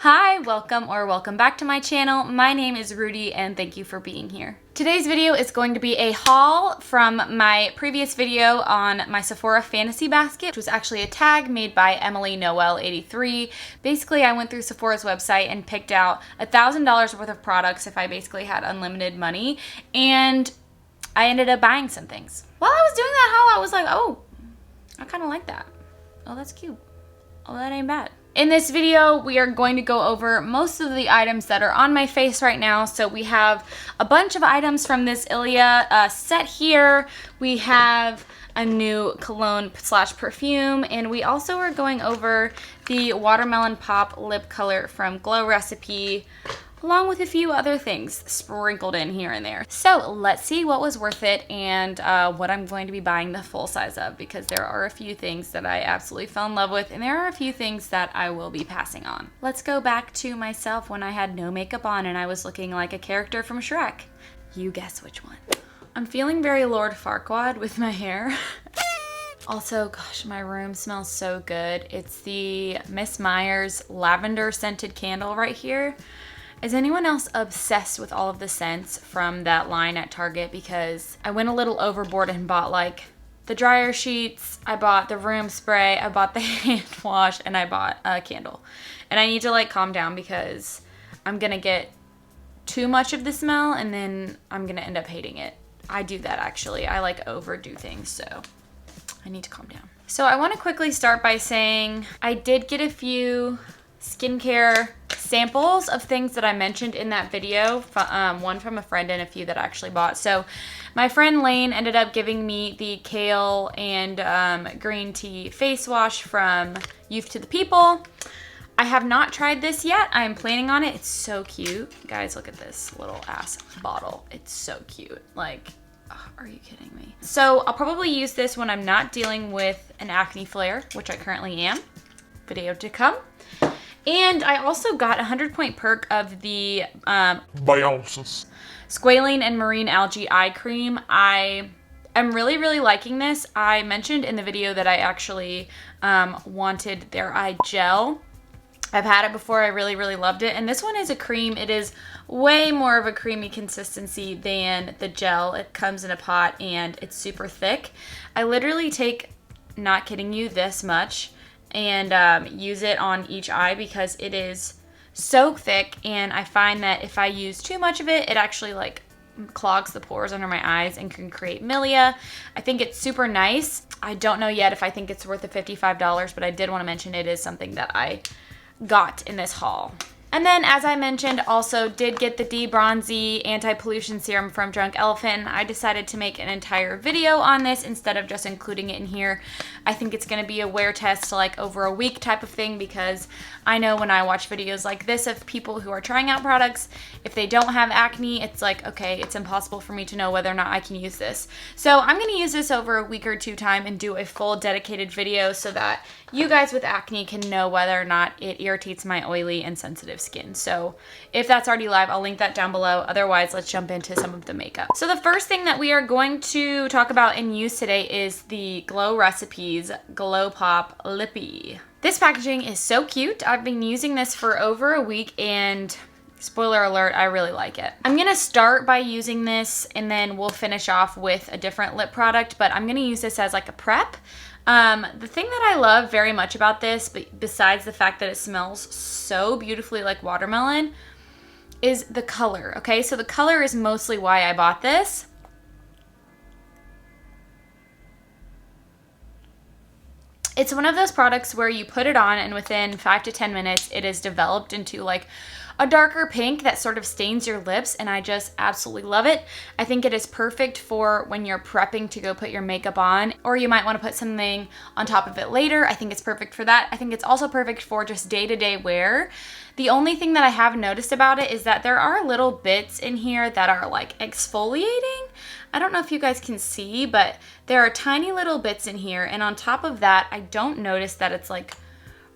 Hi, welcome back to my channel. My name is Rudi and thank you for being here. Today's video is going to be a haul from my previous video on my Sephora Fantasy Basket, which was actually a tag made by Emily Noel 83. Basically, I went through Sephora's website and picked out $1,000 worth of products if I basically had unlimited money, and I ended up buying some things. While I was doing that haul, I was like, oh, I kind of like that. Oh, that's cute. Oh, that ain't bad. In this video, we are going to go over most of the items that are on my face right now. So we have a bunch of items from this Ilia set here. We have a new cologne slash perfume, and we also are going over the Watermelon Pop lip color from Glow Recipe, along with a few other things sprinkled in here and there. So let's see what was worth it and what I'm going to be buying the full size of, because there are a few things that I absolutely fell in love with and there are a few things that I will be passing on. Let's go back to myself when I had no makeup on and I was looking like a character from Shrek. You guess which one. I'm feeling very Lord Farquaad with my hair. Also, gosh, my room smells so good. It's the Miss Myers lavender scented candle right here. Is anyone else obsessed with all of the scents from that line at Target? Because I went a little overboard and bought like the dryer sheets, I bought the room spray, I bought the hand wash, and I bought a candle. And I need to like calm down because I'm gonna get too much of the smell and then I'm gonna end up hating it. I do that actually. I like overdo things, so I need to calm down. So I want to quickly start by saying I did get a few skincare samples of things that I mentioned in that video, one from a friend and a few that I actually bought. So my friend Lane ended up giving me the kale and green tea face wash from Youth to the People. I have not tried this yet. I'm planning on it. It's so cute. Guys, look at this little ass bottle. It's so cute. Like, oh, are you kidding me? So I'll probably use this when I'm not dealing with an acne flare, which I currently am. Video to come. And I also got a 100-point perk of the Biosis Squalene and Marine Algae Eye Cream. I am really liking this. I mentioned in the video that I actually wanted their eye gel. I've had it before. I really loved it. And this one is a cream. It is way more of a creamy consistency than the gel. It comes in a pot and it's super thick. I literally take, not kidding you, this much and use it on each eye because it is so thick, and I find that if I use too much of it, it actually like clogs the pores under my eyes and can create milia. I think it's super nice. I don't know yet if I think it's worth the $55, but I did want to mention it is something that I got in this haul. And then, as I mentioned, also did get the De-Bronzy Anti-Pollution Serum from Drunk Elephant. I decided to make an entire video on this instead of just including it in here. I think it's going to be a wear test like over a week type of thing, because I know when I watch videos like this of people who are trying out products, if they don't have acne, it's like, okay, it's impossible for me to know whether or not I can use this. So I'm going to use this over a week or two time and do a full dedicated video so that you guys with acne can know whether or not it irritates my oily and sensitive skin. So if that's already live, I'll link that down below. Otherwise, let's jump into some of the makeup. So the first thing that we are going to talk about and use today is the Glow Recipes Glow Pop Lippy. This packaging is so cute. I've been using this for over a week and spoiler alert, I really like it. I'm gonna start by using this and then we'll finish off with a different lip product, but I'm gonna use this as like a prep. The thing that I love very much about this, but besides the fact that it smells so beautifully like watermelon, is the color, okay? So the color is mostly why I bought this. It's one of those products where you put it on and within 5 to 10 minutes, it is developed into like a darker pink that sort of stains your lips, and I just absolutely love it. I think it is perfect for when you're prepping to go put your makeup on, or you might want to put something on top of it later. I think it's perfect for that. I think it's also perfect for just day-to-day wear. The only thing that I have noticed about it is that there are little bits in here that are like exfoliating. I don't know if you guys can see, but there are tiny little bits in here, and on top of that, I don't notice that it's like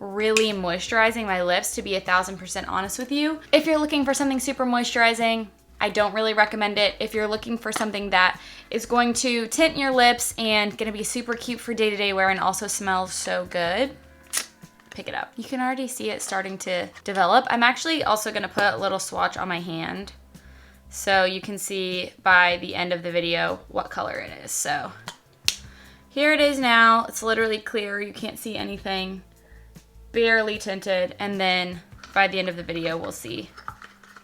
really moisturizing my lips, to be 1000% honest with you. If you're looking for something super moisturizing, I don't really recommend it. If you're looking for something that is going to tint your lips and gonna be super cute for day-to-day wear and also smells so good, pick it up. You can already see it starting to develop. I'm actually also gonna put a little swatch on my hand so you can see by the end of the video what color it is. So here it is now. It's literally clear. You can't see anything. Barely tinted. And then by the end of the video, we'll see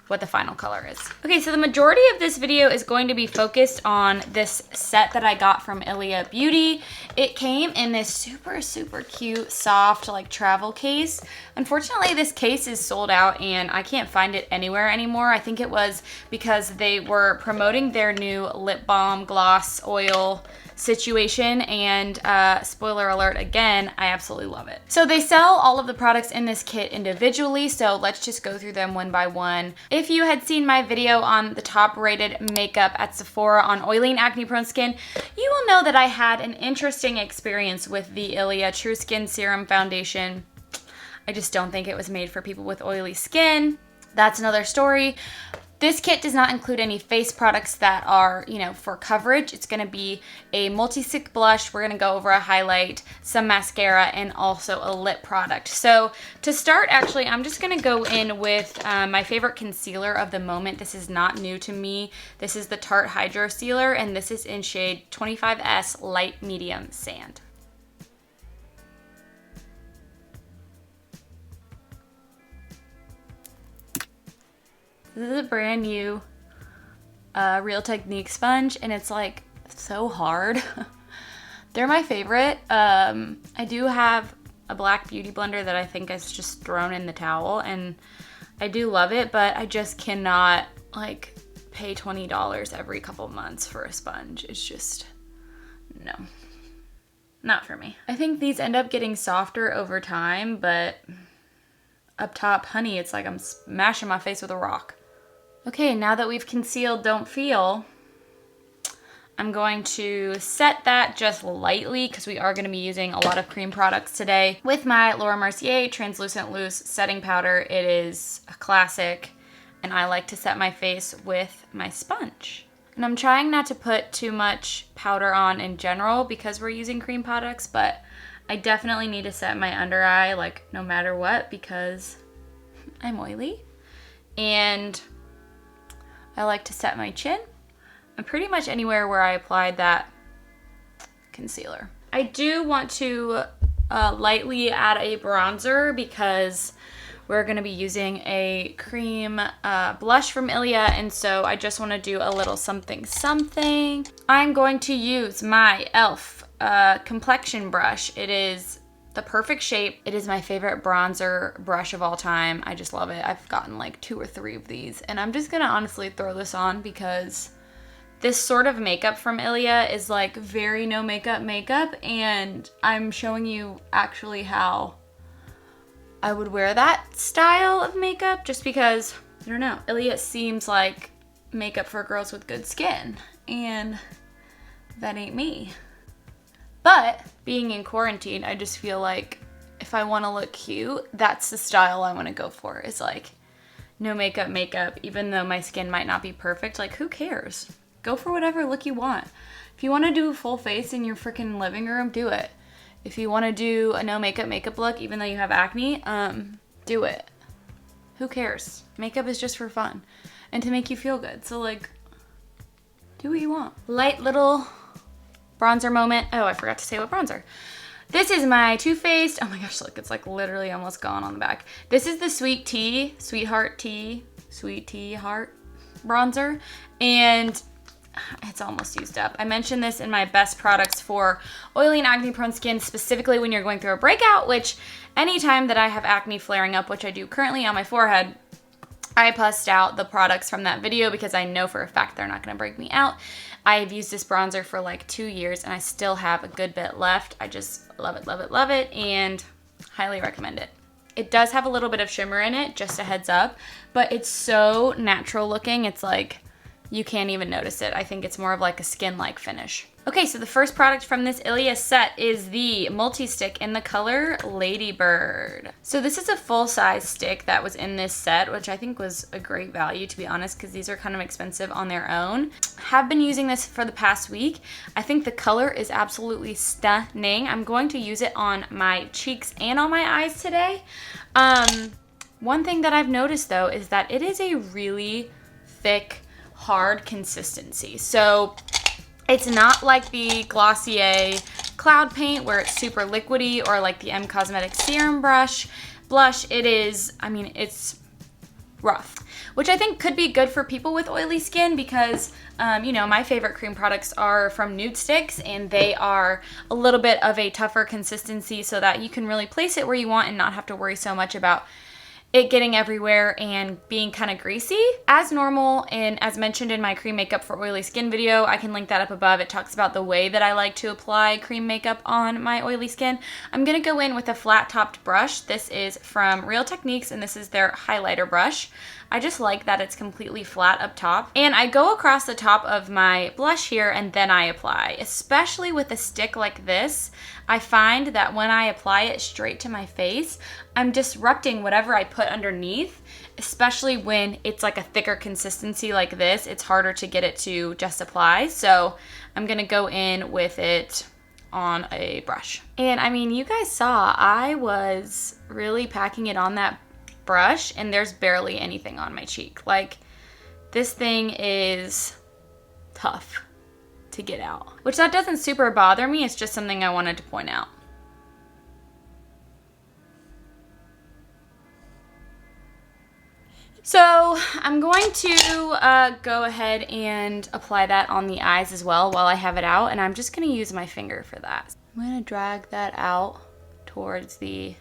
what the final color is. Okay, so the majority of this video is going to be focused on this set that I got from Ilia Beauty. It came in this super, super cute, soft, like travel case. Unfortunately, this case is sold out and I can't find it anywhere anymore. I think it was because they were promoting their new lip balm gloss oil situation, and spoiler alert again, I absolutely love it. So they sell all of the products in this kit individually, so let's just go through them one by one. If you had seen my video on the top rated makeup at Sephora on oily and acne prone skin, you will know that I had an interesting experience with the Ilia True Skin Serum Foundation. I just don't think it was made for people with oily skin. That's another story. This kit does not include any face products that are, you know, for coverage. It's going to be a multi-stick blush. We're going to go over a highlight, some mascara, and also a lip product. So to start, actually, I'm just going to go in with my favorite concealer of the moment. This is not new to me. This is the Tarte Hydro Sealer, and this is in shade 25S Light Medium Sand. This is a brand new Real Technique sponge, and it's like so hard. They're my favorite. I do have a black beauty blender that I think is just thrown in the towel, and I do love it, but I just cannot like pay $20 every couple months for a sponge. It's just, no, not for me. I think these end up getting softer over time, but up top, honey, it's like I'm smashing my face with a rock. Okay, now that we've concealed Don't Feel, I'm going to set that just lightly because we are going to be using a lot of cream products today. With my Laura Mercier Translucent Loose Setting Powder, it is a classic, and I like to set my face with my sponge. And I'm trying not to put too much powder on in general because we're using cream products, but I definitely need to set my under eye, like, no matter what, because I'm oily. And I like to set my chin and pretty much anywhere where I applied that concealer. I do want to lightly add a bronzer because we're going to be using a cream blush from Ilia, and so I just want to do a little something something. I'm going to use my e.l.f. complexion brush. It is the perfect shape. It is my favorite bronzer brush of all time. I just love it. I've gotten like 2 or 3 of these, and I'm just gonna honestly throw this on because this sort of makeup from Ilia is like very no makeup, and I'm showing you actually how I would wear that style of makeup just because, I don't know, Ilia seems like makeup for girls with good skin, and that ain't me. But being in quarantine, I just feel like if I want to look cute, that's the style I want to go for. It's like no makeup, even though my skin might not be perfect. Like, who cares? Go for whatever look you want. If you want to do a full face in your freaking living room, do it. If you want to do a no makeup look, even though you have acne, do it. Who cares? Makeup is just for fun and to make you feel good. So like, do what you want. Light little bronzer moment. Oh, I forgot to say what bronzer. This is my Too Faced. Oh my gosh, look, it's like literally almost gone on the back. This is the Sweetheart Heart bronzer, and it's almost used up. I mentioned this in my best products for oily and acne prone skin, specifically when you're going through a breakout, which anytime that I have acne flaring up, which I do currently on my forehead, I bust out the products from that video because I know for a fact they're not gonna break me out. I've used this bronzer for like 2 years and I still have a good bit left. I just love it, and highly recommend it. It does have a little bit of shimmer in it, just a heads up, but it's so natural looking. It's like, you can't even notice it. I think it's more of like a skin-like finish. Okay, so the first product from this Ilia set is the Multistick in the color Ladybird. So this is a full-size stick that was in this set, which I think was a great value, to be honest, because these are kind of expensive on their own. Have been using this for the past week. I think the color is absolutely stunning. I'm going to use it on my cheeks and on my eyes today. One thing that I've noticed, though, is that it is a really thick, hard consistency. So it's not like the Glossier Cloud Paint where it's super liquidy, or like the M Cosmetics Serum Blush. It is, I mean, it's rough, which I think could be good for people with oily skin because, you know, my favorite cream products are from Nude Sticks, and they are a little bit of a tougher consistency so that you can really place it where you want and not have to worry so much about it getting everywhere and being kind of greasy. As normal, and as mentioned in my cream makeup for oily skin video, I can link that up above. It talks about the way that I like to apply cream makeup on my oily skin. I'm gonna go in with a flat topped brush. This is from Real Techniques, and this is their highlighter brush. I just like that it's completely flat up top. And I go across the top of my blush here and then I apply. Especially with a stick like this, I find that when I apply it straight to my face, I'm disrupting whatever I put underneath, especially when it's like a thicker consistency like this. It's harder to get it to just apply. So I'm gonna go in with it on a brush. And I mean, you guys saw, I was really packing it on that brush and there's barely anything on my cheek. Like, this thing is tough to get out, which that doesn't super bother me. It's just something I wanted to point out. So I'm going to go ahead and apply that on the eyes as well while I have it out, and I'm just going to use my finger for that. I'm going to drag that out towards the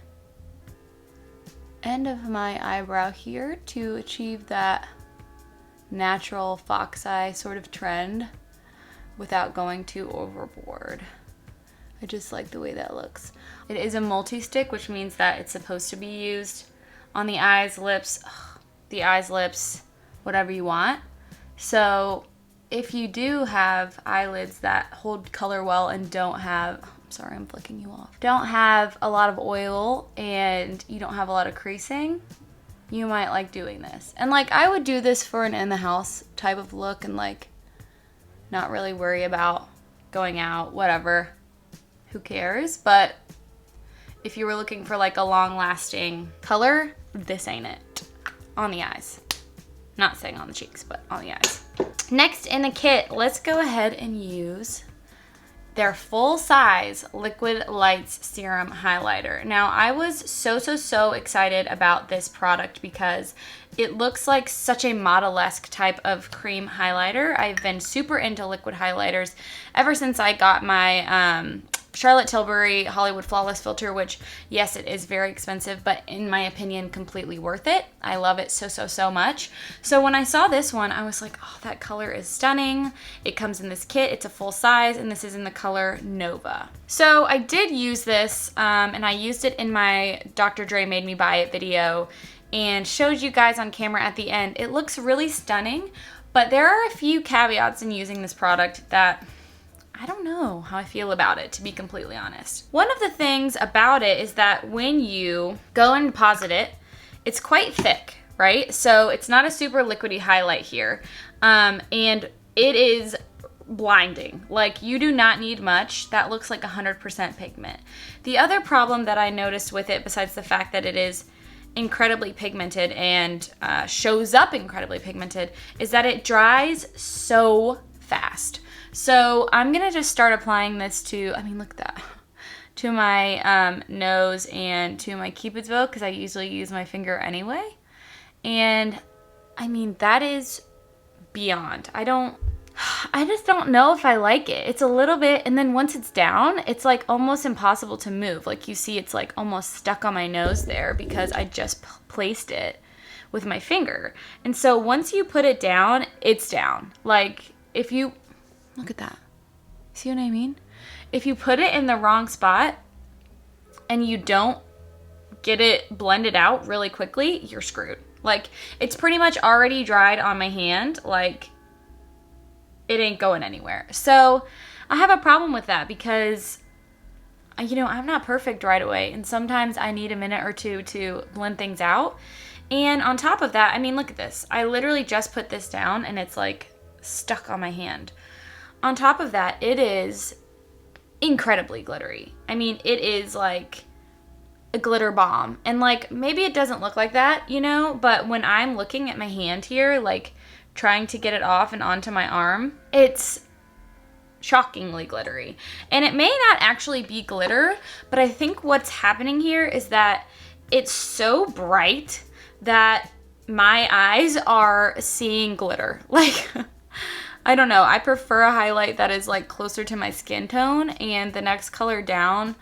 end of my eyebrow here to achieve that natural fox eye sort of trend without going too overboard. I just like the way that looks. It is a multi-stick, which means that it's supposed to be used on the eyes, lips, whatever you want. So if you do have eyelids that hold color well and don't have, sorry, I'm flicking you off, don't have a lot of oil and you don't have a lot of creasing, you might like doing this. And like, I would do this for an in the house type of look and like not really worry about going out, whatever, who cares? But if you were looking for like a long lasting color, this ain't it. On the eyes. Not saying on the cheeks, but on the eyes. Next in the kit, let's go ahead and use their full-size Liquid Lights Serum Highlighter. Now, I was so excited about this product because it looks like such a model-esque type of cream highlighter. I've been super into liquid highlighters ever since I got my Charlotte Tilbury Hollywood Flawless filter, which, yes, it is very expensive, but in my opinion, completely worth it. I love it so much. So when I saw this one, I was like, oh, that color is stunning. It comes in this kit. It's a full size, and this is in the color Nova. So I did use this, and I used it in my Dr. Dre Made Me Buy It video and showed you guys on camera at the end. It looks really stunning, but there are a few caveats in using this product that I don't know how I feel about it, to be completely honest. One of the things about it is that when you go and deposit it, it's quite thick, right? So it's not a super liquidy highlight here. And it is blinding. Like, you do not need much. That looks like 100% pigment. The other problem that I noticed with it, besides the fact that it is incredibly pigmented and shows up incredibly pigmented, is that it dries so fast. So I'm gonna just start applying this to, I mean, look at that, to my nose and to my Cupid's bow, because I usually use my finger anyway. And I mean, that is beyond. I just don't know if I like it. It's a little bit, and then once it's down, it's like almost impossible to move. Like, you see, it's like almost stuck on my nose there because I just placed it with my finger. And so once you put it down, it's down. Like, if you, look at that. See what I mean? If you put it in the wrong spot and you don't get it blended out really quickly, you're screwed. Like, it's pretty much already dried on my hand. Like, it ain't going anywhere. So I have a problem with that because, you know, I'm not perfect right away. And sometimes I need a minute or two to blend things out. And on top of that, I mean, look at this. I literally just put this down and it's like stuck on my hand. On top of that, it is incredibly glittery. I mean, it is like a glitter bomb. And like, maybe it doesn't look like that, you know, but when I'm looking at my hand here, like trying to get it off and onto my arm, it's shockingly glittery. And it may not actually be glitter, but I think what's happening here is that it's so bright that my eyes are seeing glitter. Like, I don't know. I prefer a highlight that is like closer to my skin tone, and the next color down,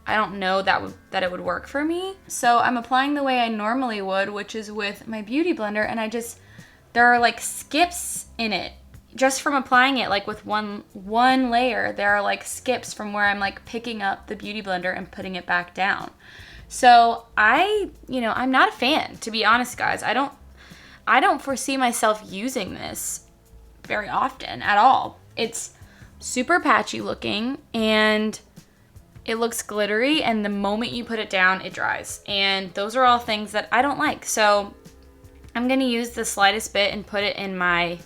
I don't know that it would work for me. So I'm applying the way I normally would, which is with my beauty blender, and there are like skips in it. Just from applying it like with one layer, there are like skips from where I'm like picking up the beauty blender and putting it back down. So I'm not a fan, to be honest, guys. I don't foresee myself using this very often at all. It's super patchy looking and it looks glittery, and the moment you put it down, it dries. And those are all things that I don't like. So I'm gonna use the slightest bit and put it in my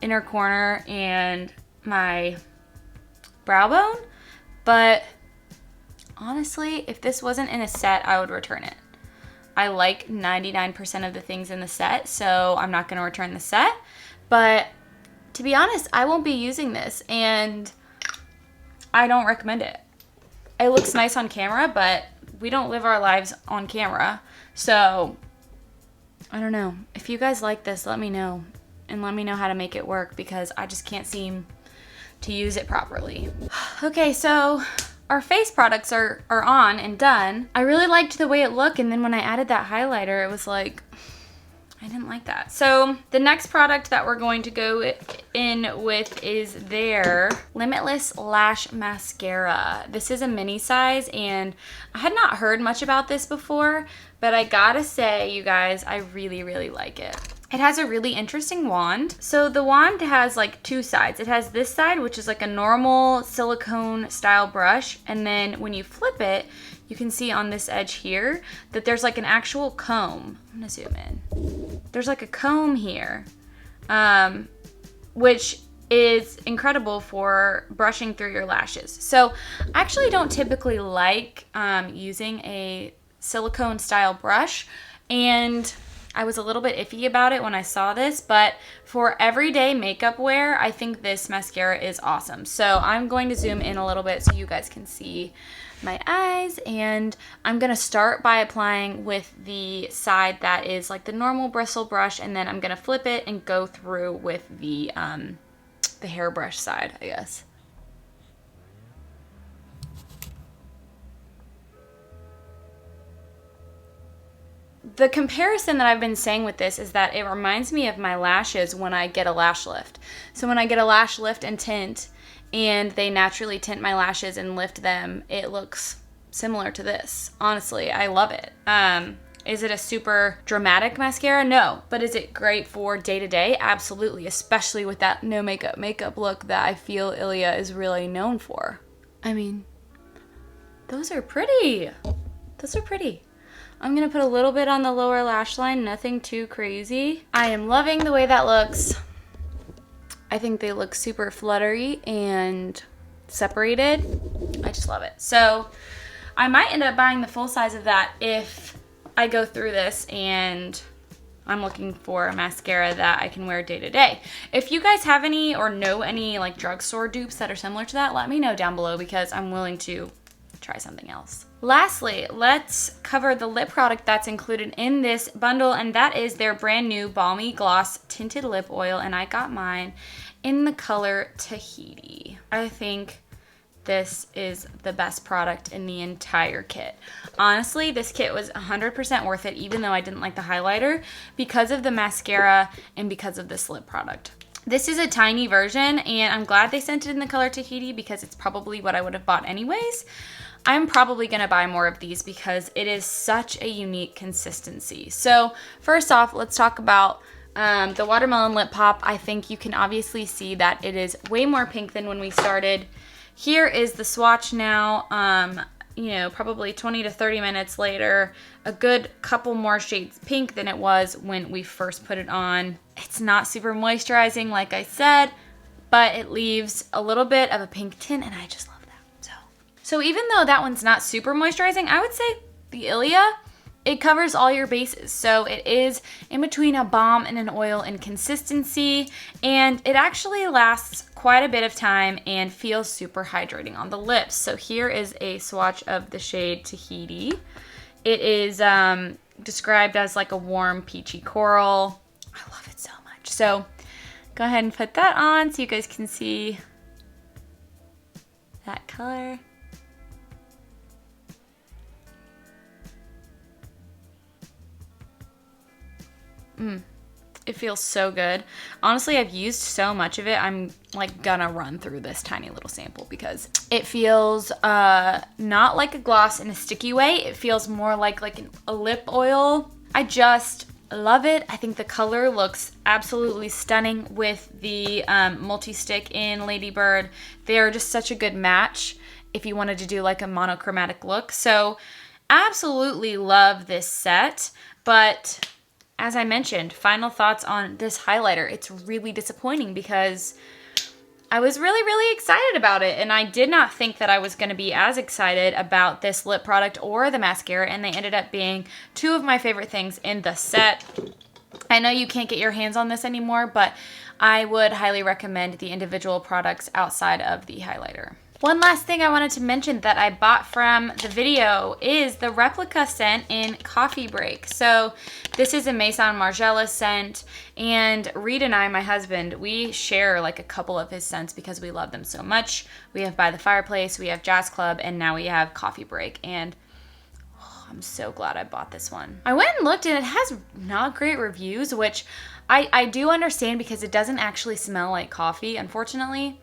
inner corner and my brow bone. But honestly, if this wasn't in a set, I would return it. I like 99% of the things in the set, so I'm not gonna return the set. But to be honest, I won't be using this, and I don't recommend it. It looks nice on camera, but we don't live our lives on camera. So I don't know. If you guys like this, let me know, and let me know how to make it work, because I just can't seem to use it properly. Okay, so our face products are on and done. I really liked the way it looked, and then when I added that highlighter, it was like, I didn't like that. So the next product that we're going to go in with is their Limitless Lash Mascara. This is a mini size, and I had not heard much about this before, but I gotta say, you guys, I really, really like it. It has a really interesting wand. So the wand has like two sides. It has this side, which is like a normal silicone style brush, and then when you flip it, you can see on this edge here that there's like an actual comb. I'm gonna zoom in. There's like a comb here, which is incredible for brushing through your lashes. So I actually don't typically like using a silicone style brush, and I was a little bit iffy about it when I saw this, but for everyday makeup wear, I think this mascara is awesome. So I'm going to zoom in a little bit so you guys can see my eyes, and I'm gonna start by applying with the side that is like the normal bristle brush, and then I'm gonna flip it and go through with the hairbrush side, I guess. The comparison that I've been saying with this is that it reminds me of my lashes when I get a lash lift. So when I get a lash lift and tint, and they naturally tint my lashes and lift them, it looks similar to this. Honestly, I love it. Is it a super dramatic mascara? No. But is it great for day-to-day? Absolutely, especially with that no makeup look that I feel Ilia is really known for. I mean, those are pretty. Those are pretty. I'm gonna put a little bit on the lower lash line, nothing too crazy. I am loving the way that looks. I think they look super fluttery and separated. I just love it. So I might end up buying the full size of that if I go through this and I'm looking for a mascara that I can wear day to day. If you guys have any or know any like drugstore dupes that are similar to that, let me know down below, because I'm willing to try something else. Lastly, let's cover the lip product that's included in this bundle, and that is their brand new Balmy Gloss Tinted Lip Oil, and I got mine in the color Tahiti. I think this is the best product in the entire kit. Honestly, this kit was 100% worth it, even though I didn't like the highlighter, because of the mascara and because of this lip product. This is a tiny version, and I'm glad they sent it in the color Tahiti, because it's probably what I would have bought anyways. I'm probably gonna buy more of these because it is such a unique consistency. So first off, let's talk about The Watermelon Lip Pop, I think you can obviously see that it is way more pink than when we started. Here is the swatch now, you know, probably 20 to 30 minutes later. A good couple more shades pink than it was when we first put it on. It's not super moisturizing, like I said, but it leaves a little bit of a pink tint, and I just love that. So even though that one's not super moisturizing, I would say the Ilia, it covers all your bases. So it is in between a balm and an oil in consistency, and it actually lasts quite a bit of time and feels super hydrating on the lips. So here is a swatch of the shade Tahiti. It is described as like a warm peachy coral. I love it so much. So go ahead and put that on so you guys can see that color. It feels so good. Honestly, I've used so much of it, I'm like gonna run through this tiny little sample because it feels not like a gloss in a sticky way. It feels more like a lip oil. I just love it. I think the color looks absolutely stunning with the Multistick in Lady Bird. They are just such a good match if you wanted to do like a monochromatic look. So absolutely love this set, but as I mentioned, final thoughts on this highlighter. It's really disappointing because I was really, really excited about it, and I did not think that I was going to be as excited about this lip product or the mascara, and they ended up being two of my favorite things in the set. I know you can't get your hands on this anymore, but I would highly recommend the individual products outside of the highlighter. One last thing I wanted to mention that I bought from the video is the replica scent in Coffee Break. So this is a Maison Margiela scent, and Reed and I, my husband, we share like a couple of his scents because we love them so much. We have By the Fireplace, we have Jazz Club, and now we have Coffee Break, and I'm so glad I bought this one. I went and looked, and it has not great reviews, which I do understand because it doesn't actually smell like coffee, unfortunately.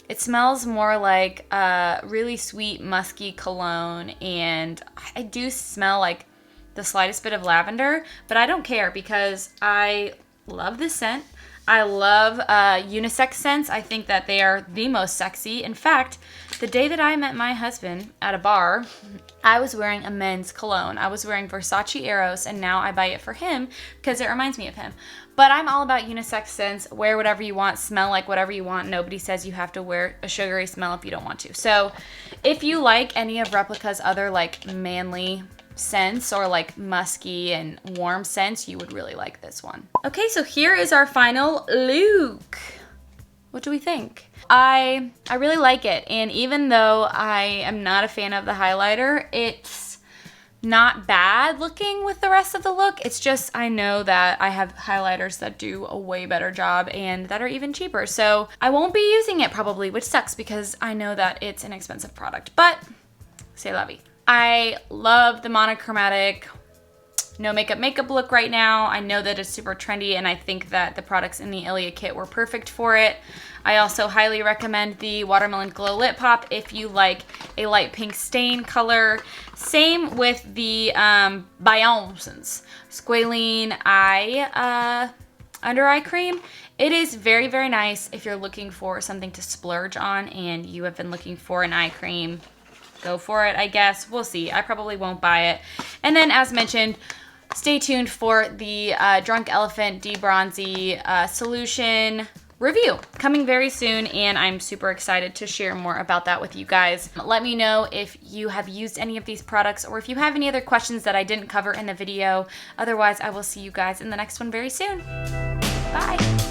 It smells more like a really sweet, musky cologne, and I do smell like the slightest bit of lavender, but I don't care because I love this scent. I love unisex scents. I think that they are the most sexy. In fact, the day that I met my husband at a bar, I was wearing a men's cologne. I was wearing Versace Eros, and now I buy it for him because it reminds me of him. But I'm all about unisex scents. Wear whatever you want, smell like whatever you want. Nobody says you have to wear a sugary smell if you don't want to. So if you like any of Replica's other like manly scents or like musky and warm scents, you would really like this one. Okay, so here is our final look. What do we think? I really like it, and even though I am not a fan of the highlighter, it's not bad looking with the rest of the look. It's just I know that I have highlighters that do a way better job and that are even cheaper, so I won't be using it probably, which sucks because I know that it's an expensive product, but c'est la vie. I love the monochromatic no makeup look right now. I know that it's super trendy, and I think that the products in the Ilia kit were perfect for it. I also highly recommend the Watermelon Glow Lip Pop if you like a light pink stain color. Same with the Biossance Squalene Eye under eye cream. It is very, very nice if you're looking for something to splurge on and you have been looking for an eye cream. Go for it, I guess. We'll see. I probably won't buy it. And then, as mentioned, stay tuned for the Drunk Elephant Debronzy solution review coming very soon, and I'm super excited to share more about that with you guys. Let me know if you have used any of these products or if you have any other questions that I didn't cover in the video. Otherwise, I will see you guys in the next one very soon. Bye.